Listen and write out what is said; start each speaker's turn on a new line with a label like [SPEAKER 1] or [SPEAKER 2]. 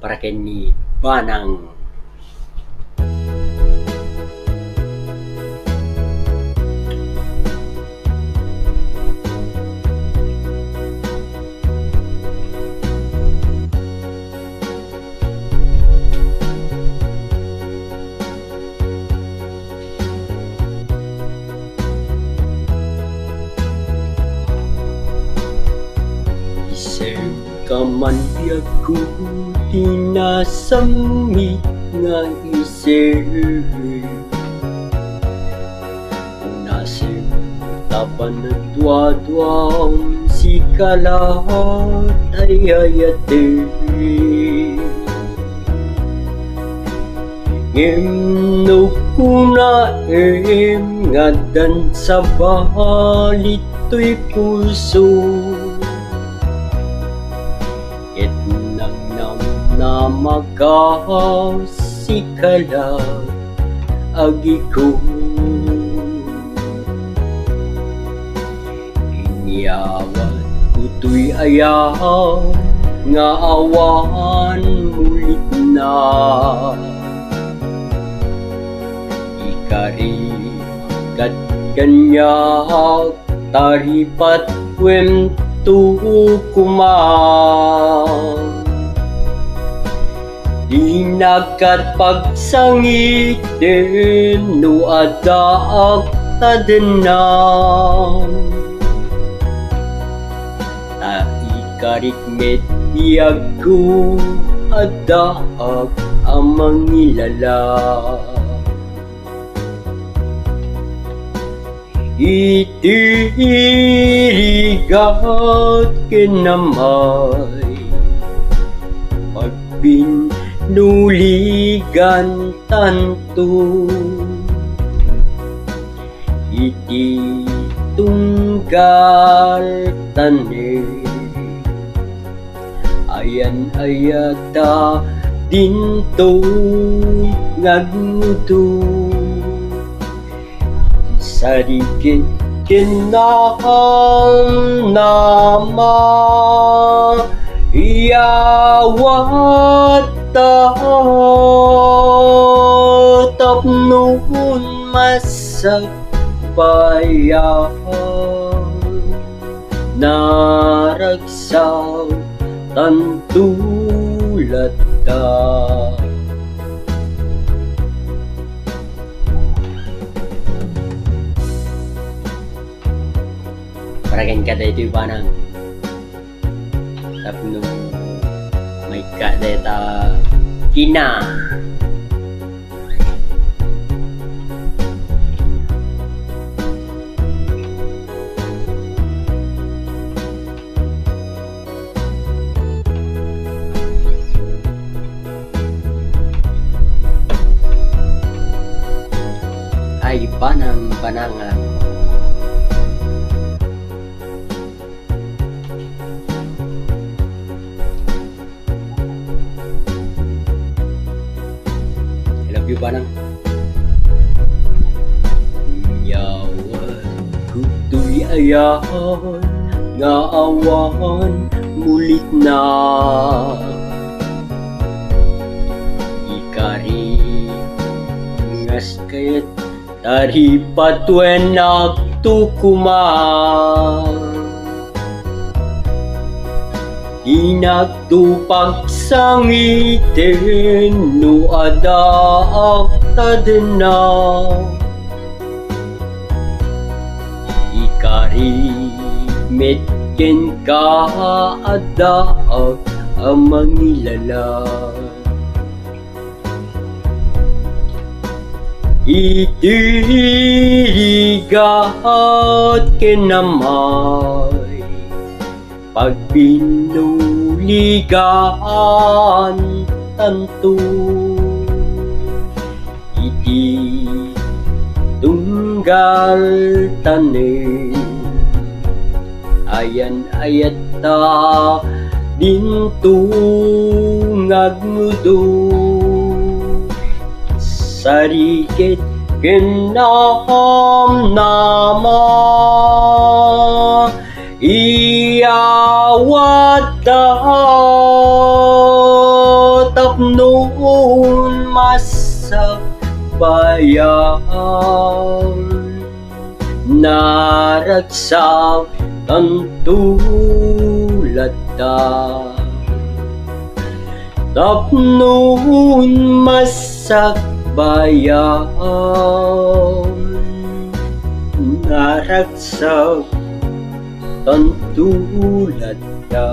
[SPEAKER 1] para kay ni Banang. Isip ka man biyago tinasamit nga isip nasib tapan nagdwadwang si kalahat ay ayate ngimno kuna ngadan sa balito'y puso na makasikala agi ko inyawat kuto'y ayaw nga awan mulit na ikari kat kanyak taripat kwento kumang di nakat pagsangit din no adaak tadenang ta ikarikmet biyago adaak amang ilala itirigat kinamay pagbin nuligan tanto iti tunggal tane ayan ayata dinto ngagmuto sarigit kinahang nama iyawat tapnon masak bayan naragsaw tantulat ta paragan ka da ito'y Banang tapno may kadeta kina ay Banangan Banang yawan kuto'y ayaw nga awan mulit na ikari ngas kayat tari patuen nagtukumang inagtupag sangitin no adaak tadenaw ikari metken ka adaak amang ilala itirigat kinamay pagbinuligan tanto iti tunggal tanin ayan ayata dinto ngagmudo sarikit kinaham nama iyawat sa bayan, naragsak ang tulad ta. Tapnon masak bayan, naragsak ang tulad ta.